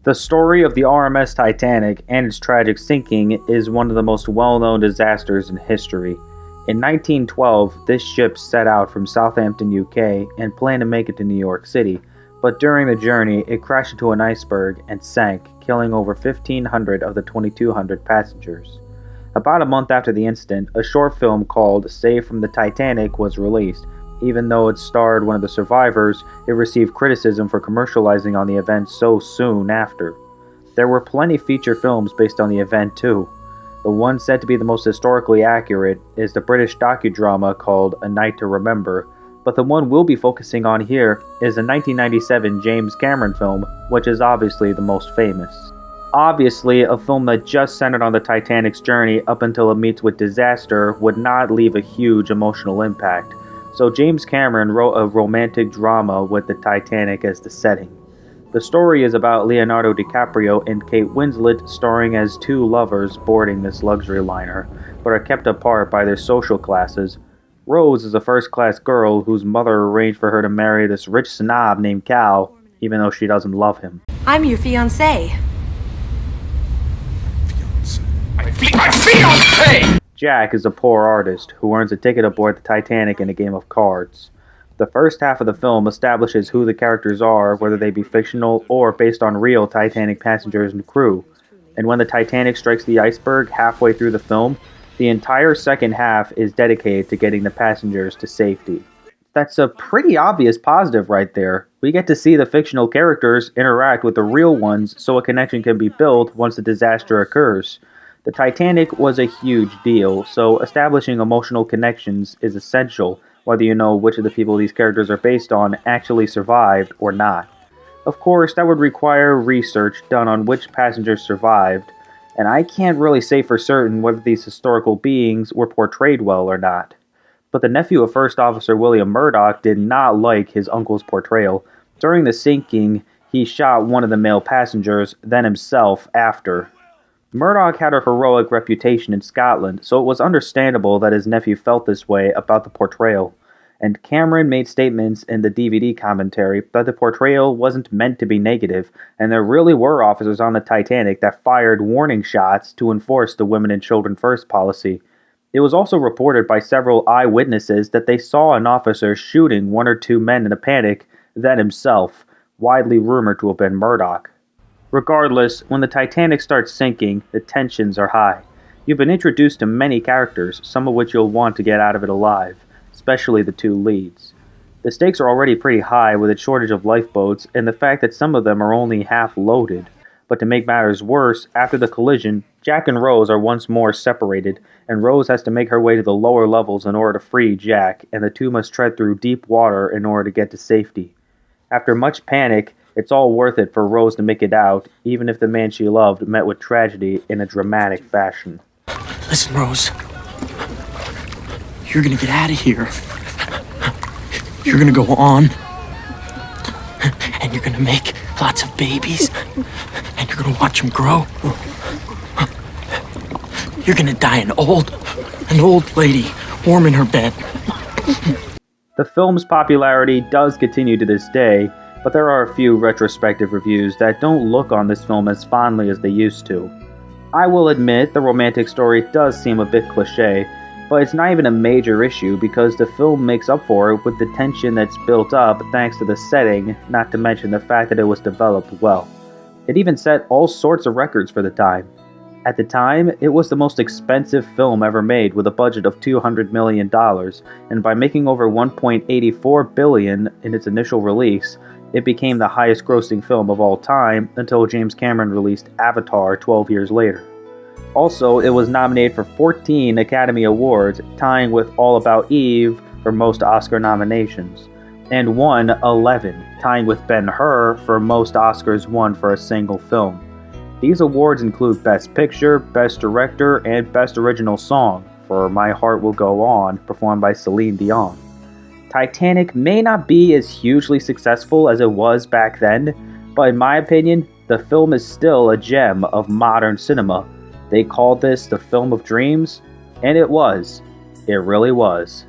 The story of the RMS Titanic and its tragic sinking is one of the most well-known disasters in history. In 1912, this ship set out from Southampton, UK, and planned to make it to New York City, but during the journey, it crashed into an iceberg and sank, killing over 1,500 of the 2,200 passengers. About a month after the incident, a short film called Saved from the Titanic was released. Even though it starred one of the survivors, it received criticism for commercializing on the event so soon after. There were plenty feature films based on the event too. The one said to be the most historically accurate is the British docudrama called A Night to Remember, but the one we'll be focusing on here is a 1997 James Cameron film, which is obviously the most famous. Obviously, a film that just centered on the Titanic's journey up until it meets with disaster would not leave a huge emotional impact. So James Cameron wrote a romantic drama with the Titanic as the setting. The story is about Leonardo DiCaprio and Kate Winslet starring as two lovers boarding this luxury liner, but are kept apart by their social classes. Rose is a first-class girl whose mother arranged for her to marry this rich snob named Cal, even though she doesn't love him. I'm your fiancé. My fiancé! Jack is a poor artist who earns a ticket aboard the Titanic in a game of cards. The first half of the film establishes who the characters are, whether they be fictional or based on real Titanic passengers and crew. And when the Titanic strikes the iceberg halfway through the film, the entire second half is dedicated to getting the passengers to safety. That's a pretty obvious positive right there. We get to see the fictional characters interact with the real ones so a connection can be built once the disaster occurs. The Titanic was a huge deal, so establishing emotional connections is essential, whether you know which of the people these characters are based on actually survived or not. Of course, that would require research done on which passengers survived, and I can't really say for certain whether these historical beings were portrayed well or not. But the nephew of First Officer William Murdoch did not like his uncle's portrayal. During the sinking, he shot one of the male passengers, then himself after. Murdoch had a heroic reputation in Scotland, so it was understandable that his nephew felt this way about the portrayal. And Cameron made statements in the DVD commentary that the portrayal wasn't meant to be negative, and there really were officers on the Titanic that fired warning shots to enforce the women and children first policy. It was also reported by several eyewitnesses that they saw an officer shooting one or two men in a panic, then himself, widely rumored to have been Murdoch. Regardless, when the Titanic starts sinking, the tensions are high. You've been introduced to many characters, some of which you'll want to get out of it alive, especially the two leads. The stakes are already pretty high with a shortage of lifeboats and the fact that some of them are only half loaded. But to make matters worse, after the collision, Jack and Rose are once more separated, and Rose has to make her way to the lower levels in order to free Jack, and the two must tread through deep water in order to get to safety. After much panic, it's all worth it for Rose to make it out, even if the man she loved met with tragedy in a dramatic fashion. Listen, Rose. You're gonna get out of here. You're gonna go on. And you're gonna make lots of babies. And you're gonna watch them grow. You're gonna die an old lady, warm in her bed. The film's popularity does continue to this day, but there are a few retrospective reviews that don't look on this film as fondly as they used to. I will admit the romantic story does seem a bit cliché, but it's not even a major issue because the film makes up for it with the tension that's built up thanks to the setting, not to mention the fact that it was developed well. It even set all sorts of records for the time. At the time, it was the most expensive film ever made with a budget of $200 million, and by making over $1.84 billion in its initial release, it became the highest grossing film of all time until James Cameron released Avatar 12 years later. Also, it was nominated for 14 Academy Awards, tying with All About Eve for most Oscar nominations, and won 11, tying with Ben-Hur for most Oscars won for a single film. These awards include Best Picture, Best Director, and Best Original Song for My Heart Will Go On, performed by Celine Dion. Titanic may not be as hugely successful as it was back then, but in my opinion, the film is still a gem of modern cinema. They called this the film of dreams, and it was. It really was.